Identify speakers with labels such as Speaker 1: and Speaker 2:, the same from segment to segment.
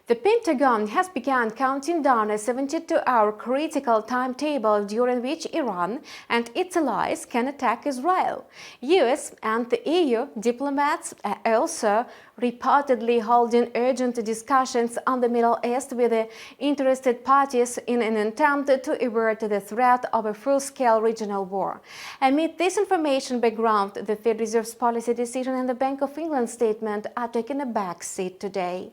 Speaker 1: The Pentagon has begun counting down a 72-hour critical timetable during which Iran and its allies can attack Israel. US and the EU diplomats are also reportedly holding urgent discussions on the Middle East with the interested parties in an attempt to avert the threat of a full-scale regional war. Amid this information background, the Fed Reserve's policy decision and the Bank of England statement are taking a back seat today.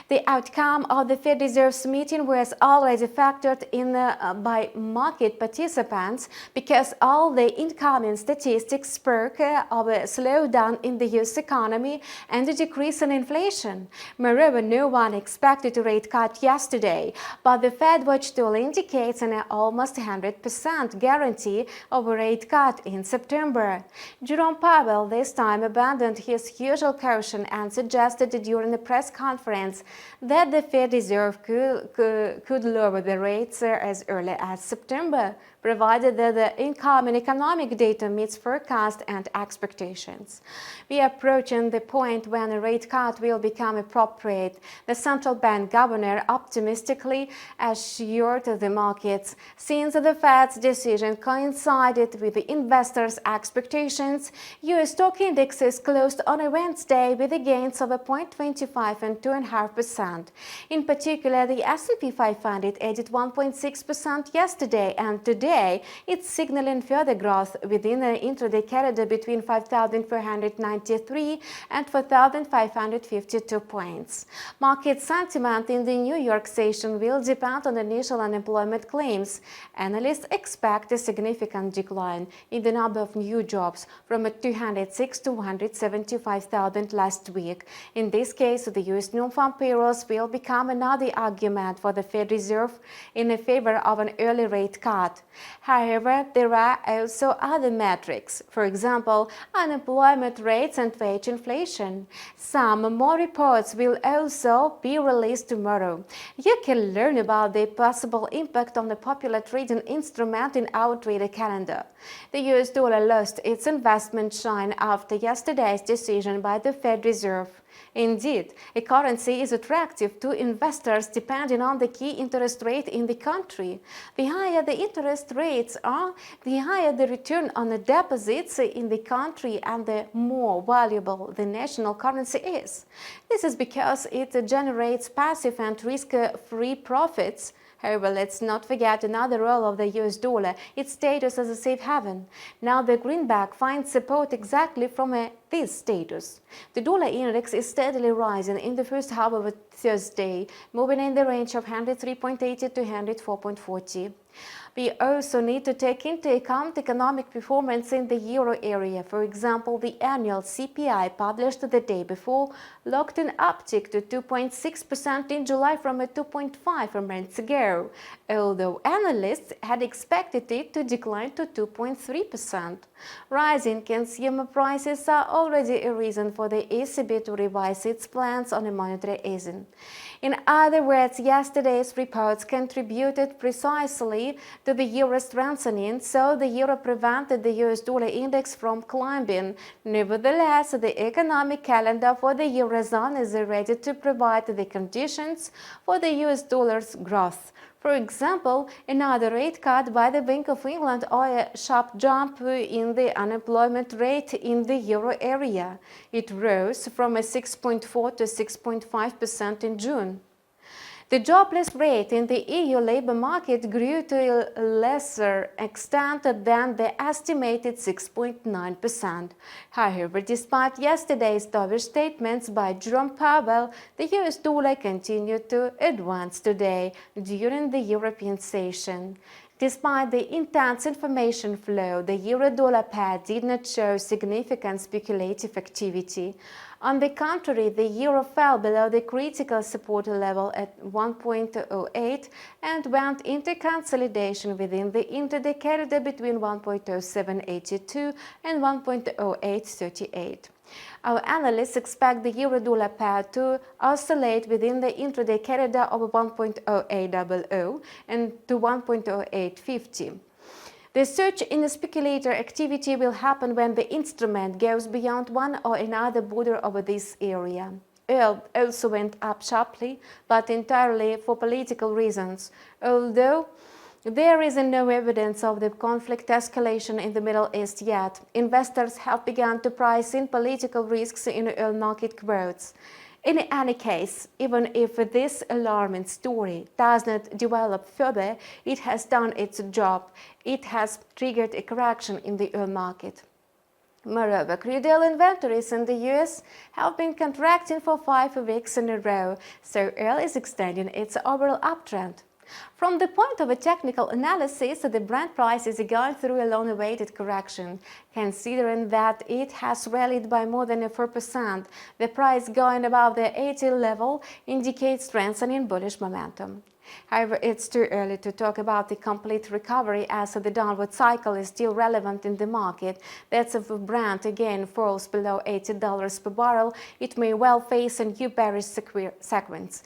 Speaker 1: The outcome of the Fed Reserve's meeting was already factored in by market participants because all the incoming statistics spoke of a slowdown in the US economy and a decrease in inflation. Moreover, no one expected a rate cut yesterday, but the FedWatch Tool indicates an almost 100% guarantee of a rate cut in September. Jerome Powell this time abandoned his usual caution and suggested during a press conference that the Fed Reserve could lower the rates as early as September, provided that the incoming economic data meets forecast and expectations. We are approaching the point when a rate cut will become appropriate, the central bank governor optimistically assured the markets. Since the Fed's decision coincided with the investors' expectations, US stock indexes closed on a Wednesday with gains of 0.25 and 2.5%. In particular, the S&P 500 added 1.6% yesterday, and today it's signaling further growth within the intraday corridor between 5,493 and 4,552 points. Market sentiment in the New York session will depend on initial unemployment claims. Analysts expect a significant decline in the number of new jobs from 206 to 175,000 last week. In this case, the U.S. non-farm payrolls will become another argument for the Fed Reserve in favor of an early rate cut. However, there are also other metrics, for example, unemployment rates and wage inflation. Some more reports will also be released tomorrow. You can learn about the possible impact on the popular trading instrument in our trader calendar. The US dollar lost its investment shine after yesterday's decision by the Fed Reserve. Indeed, a currency is attractive to investors depending on the key interest rate in the country. The higher the interest rates are, the higher the return on the deposits in the country and the more valuable the national currency is. This is because it generates passive and risk-free profits. However, let's not forget another role of the US dollar, its status as a safe haven. Now the greenback finds support exactly from this status. The dollar index is steadily rising in the first half of Thursday, moving in the range of 103.80 to 104.40. We also need to take into account economic performance in the euro area. For example, the annual CPI published the day before locked an uptick to 2.6% in July from a 2.5% months ago, although analysts had expected it to decline to 2.3%. Rising consumer prices are already a reason for the ECB to revise its plans on a monetary easing. In other words, yesterday's reports contributed precisely to the euro strengthening, so the euro prevented the US dollar index from climbing. Nevertheless, the economic calendar for the Eurozone is ready to provide the conditions for the US dollar's growth. For example, another rate cut by the Bank of England or a sharp jump in the unemployment rate in the euro area. It rose from a 6.4 to 6.5% in June. The jobless rate in the EU labor market grew to a lesser extent than the estimated 6.9%. However, despite yesterday's dovish statements by Jerome Powell, the US dollar continued to advance today during the European session. Despite the intense information flow, the euro-dollar pair did not show significant speculative activity. On the contrary, the euro fell below the critical support level at 1.08 and went into consolidation within the intraday corridor between 1.0782 and 1.0838. Our analysts expect the euro-dollar pair to oscillate within the intraday corridor of 1.0800 and to 1.0850. The surge in speculator activity will happen when the instrument goes beyond one or another border over this area. oil also went up sharply, but entirely for political reasons, although there is no evidence of the conflict escalation in the Middle East yet. Investors have begun to price in political risks in oil market quotes. In any case, even if this alarming story does not develop further, it has done its job. It has triggered a correction in the oil market. Moreover, crude oil inventories in the US have been contracting for 5 weeks in a row, so oil is extending its overall uptrend. From the point of a technical analysis, the Brent price is going through a long-awaited correction. Considering that it has rallied by more than 4%, the price going above the 80 level indicates strengthening bullish momentum. However, it's too early to talk about the complete recovery as the downward cycle is still relevant in the market. That's if Brent again falls below $80 per barrel, it may well face a new bearish sequence.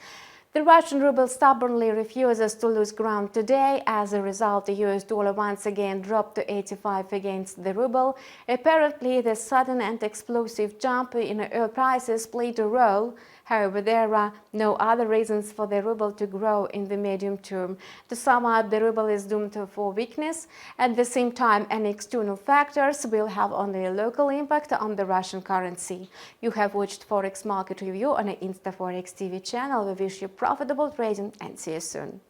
Speaker 1: The Russian ruble stubbornly refuses to lose ground today. As a result, the US dollar once again dropped to 85 against the ruble. Apparently, the sudden and explosive jump in oil prices played a role. However, there are no other reasons for the ruble to grow in the medium term. To sum up, the ruble is doomed for weakness. At the same time, any external factors will have only a local impact on the Russian currency. You have watched Forex Market Review on the InstaForex TV channel. We wish you profitable trading and see you soon.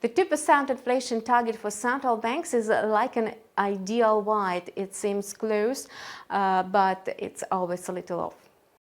Speaker 1: The 2% inflation target for central banks is like an ideal wide. It seems close, but it's always a little off.